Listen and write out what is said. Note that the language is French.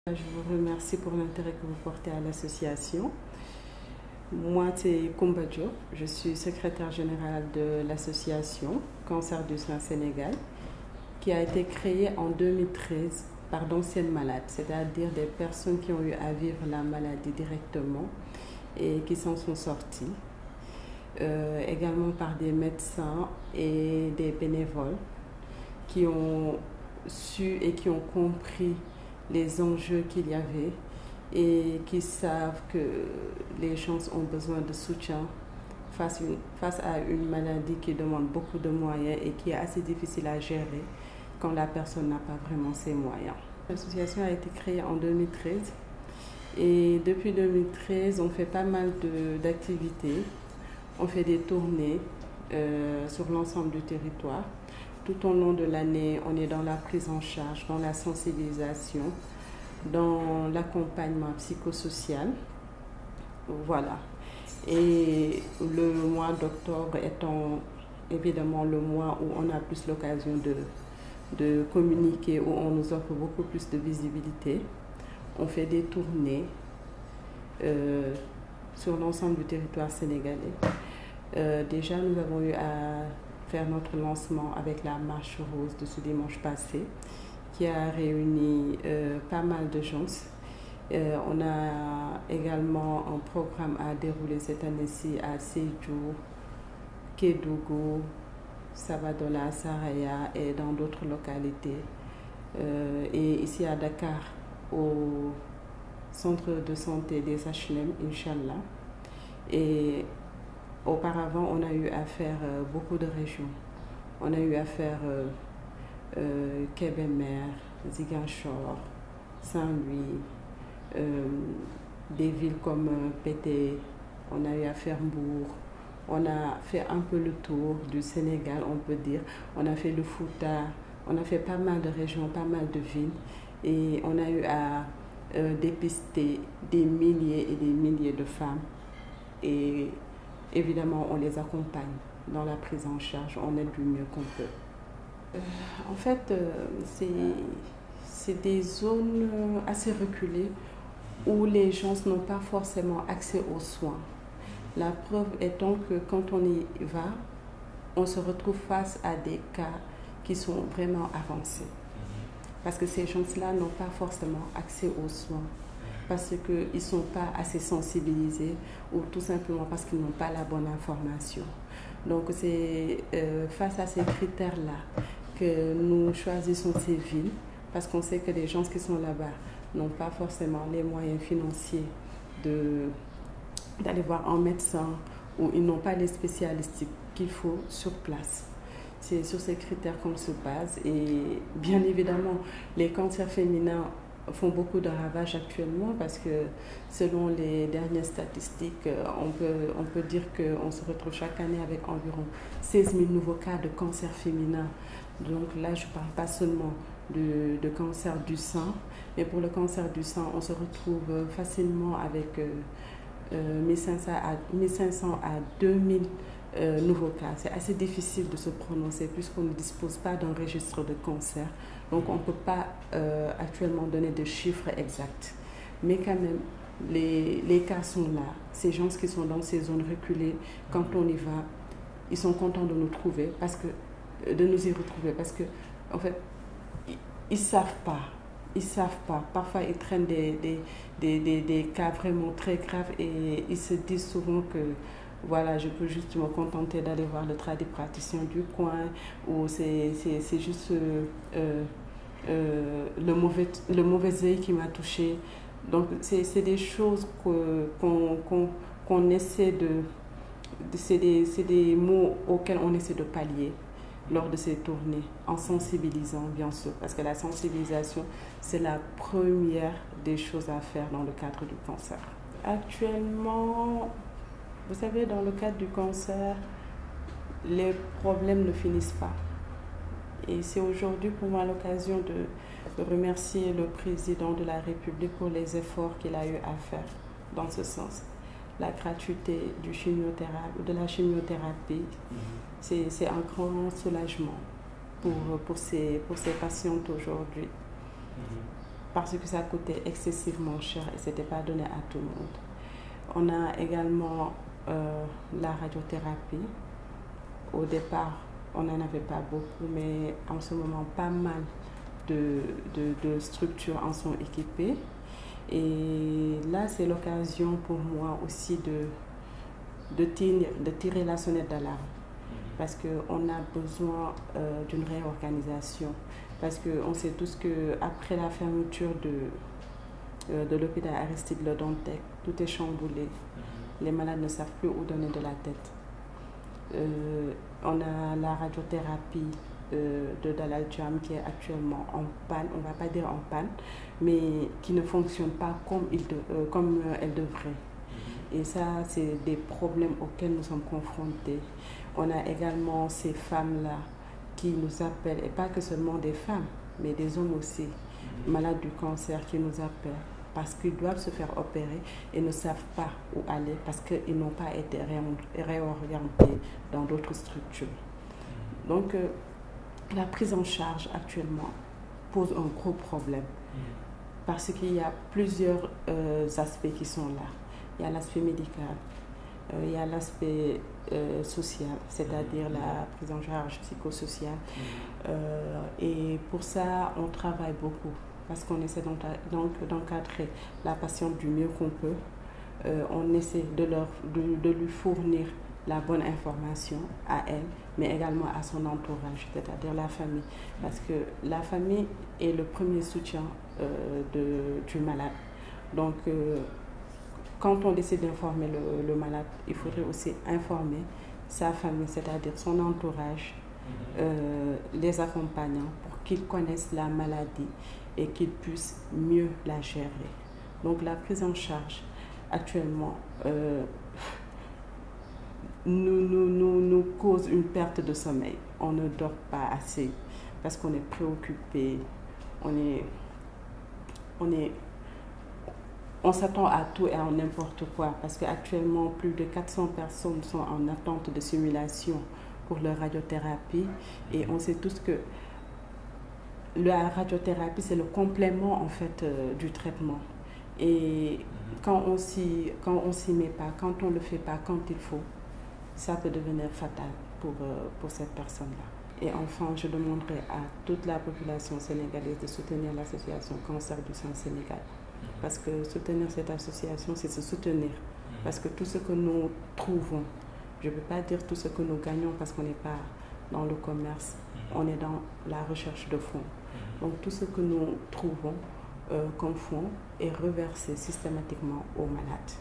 Je vous remercie pour l'intérêt que vous portez à l'association. Moi, c'est Koumba Diop. Je suis secrétaire générale de l'association Cancer du sein Sénégal, qui a été créée en 2013 par d'anciennes malades, c'est-à-dire des personnes qui ont eu à vivre la maladie directement et qui s'en sont sorties. Également par des médecins et des bénévoles qui ont su et qui ont compris les enjeux qu'il y avait et qui savent que les gens ont besoin de soutien face à une maladie qui demande beaucoup de moyens et qui est assez difficile à gérer quand la personne n'a pas vraiment ses moyens. L'association a été créée en 2013 et depuis 2013, on fait pas mal d'activités. On fait des tournées sur l'ensemble du territoire. Tout au long de l'année, on est dans la prise en charge, dans la sensibilisation, dans l'accompagnement psychosocial. Voilà. Et le mois d'octobre étant évidemment le mois où on a plus l'occasion de communiquer, où on nous offre beaucoup plus de visibilité, on fait des tournées sur l'ensemble du territoire sénégalais. Déjà, nous avons eu à faire notre lancement avec la marche rose de ce dimanche passé, qui a réuni pas mal de gens. On a également un programme à dérouler cette année-ci à Sédhiou, Kédougou, Sabadola, Saraya et dans d'autres localités. Et ici à Dakar, au centre de santé des HLM, Inch'Allah. Et auparavant, on a eu à faire beaucoup de régions. On a eu à faire Kébémer, Ziguinchor, Saint-Louis, des villes comme Pété, on a eu à faire Mbour. On a fait un peu le tour du Sénégal, on peut dire. On a fait le Fouta, on a fait pas mal de régions, pas mal de villes. Et on a eu à dépister des milliers et des milliers de femmes. Et évidemment, on les accompagne dans la prise en charge, on aide du mieux qu'on peut. En fait, c'est des zones assez reculées où les gens n'ont pas forcément accès aux soins. La preuve étant que quand on y va, on se retrouve face à des cas qui sont vraiment avancés. Parce que ces gens-là n'ont pas forcément accès aux soins, parce qu'ils ne sont pas assez sensibilisés ou tout simplement parce qu'ils n'ont pas la bonne information. Donc c'est face à ces critères-là que nous choisissons ces villes, parce qu'on sait que les gens qui sont là-bas n'ont pas forcément les moyens financiers d'aller voir un médecin ou ils n'ont pas les spécialistes qu'il faut sur place. C'est sur ces critères qu'on se base et bien évidemment, les cancers féminins font beaucoup de ravages actuellement parce que selon les dernières statistiques, on peut dire qu'on se retrouve chaque année avec environ 16 000 nouveaux cas de cancer féminin. Donc là, je ne parle pas seulement de cancer du sein, mais pour le cancer du sein, on se retrouve facilement avec 1500 à 2000 nouveaux cas. C'est assez difficile de se prononcer puisqu'on ne dispose pas d'un registre de cancer. Donc on ne peut pas actuellement donner de chiffres exacts. Mais quand même, les cas sont là. Ces gens qui sont dans ces zones reculées, quand on y va, ils sont contents de nous trouver, de nous y retrouver parce que, en fait, ils ne savent pas. Ils ne savent pas. Parfois, ils traînent des cas vraiment très graves et ils se disent souvent que voilà, je peux juste me contenter d'aller voir le tradipraticien du coin ou c'est juste le mauvais œil qui m'a touché. Donc, c'est des choses qu'on essaie c'est des mots auxquels on essaie de pallier lors de ces tournées, en sensibilisant bien sûr, parce que la sensibilisation, c'est la première des choses à faire dans le cadre du cancer. Actuellement, vous savez, dans le cadre du cancer, les problèmes ne finissent pas. Et c'est aujourd'hui pour moi l'occasion de remercier le président de la République pour les efforts qu'il a eu à faire dans ce sens. La gratuité de la chimiothérapie, c'est un grand soulagement pour ces patientes aujourd'hui. parce que ça coûtait excessivement cher et ce n'était pas donné à tout le monde. On a également la radiothérapie. Au départ, on n'en avait pas beaucoup, mais en ce moment, pas mal de structures en sont équipées. Et là, c'est l'occasion pour moi aussi de tirer la sonnette d'alarme. Parce qu'on a besoin d'une réorganisation. Parce qu'on sait tous qu'après la fermeture de l'hôpital Aristide Le Dantec, tout est chamboulé. Les malades ne savent plus où donner de la tête. On a la radiothérapie de Dalal Jamm qui est actuellement en panne, on ne va pas dire en panne, mais qui ne fonctionne pas comme elle devrait. Et ça, c'est des problèmes auxquels nous sommes confrontés. On a également ces femmes-là qui nous appellent, et pas que seulement des femmes, mais des hommes aussi, malades du cancer qui nous appellent parce qu'ils doivent se faire opérer et ne savent pas où aller parce qu'ils n'ont pas été réorientés dans d'autres structures. Donc, la prise en charge actuellement pose un gros problème parce qu'il y a plusieurs aspects qui sont là. Il y a l'aspect médical, il y a l'aspect social, c'est-à-dire la prise en charge psychosociale. Et pour ça, on travaille beaucoup parce qu'on essaie d'encadrer la patiente du mieux qu'on peut. On essaie de lui fournir la bonne information à elle, mais également à son entourage, c'est-à-dire la famille. Parce que la famille est le premier soutien du malade. Donc, quand on décide d'informer le malade, il faudrait aussi informer sa famille, c'est-à-dire son entourage, les accompagnants, pour qu'ils connaissent la maladie et qu'ils puissent mieux la gérer. Donc la prise en charge, actuellement, nous cause une perte de sommeil. On ne dort pas assez parce qu'on est préoccupé, on s'attend à tout et à n'importe quoi parce qu'actuellement, plus de 400 personnes sont en attente de simulation pour leur radiothérapie et on sait tous que la radiothérapie, c'est le complément en fait du traitement. Et quand on s'y met pas, quand on ne le fait pas quand il faut, ça peut devenir fatal pour cette personne-là. Et enfin, je demanderai à toute la population sénégalaise de soutenir l'association Cancer du Sein Sénégal. Parce que soutenir cette association, c'est se soutenir. Parce que tout ce que nous trouvons, je ne peux pas dire tout ce que nous gagnons parce qu'on n'est pas dans le commerce, on est dans la recherche de fonds. Donc tout ce que nous trouvons comme fonds est reversé systématiquement aux malades.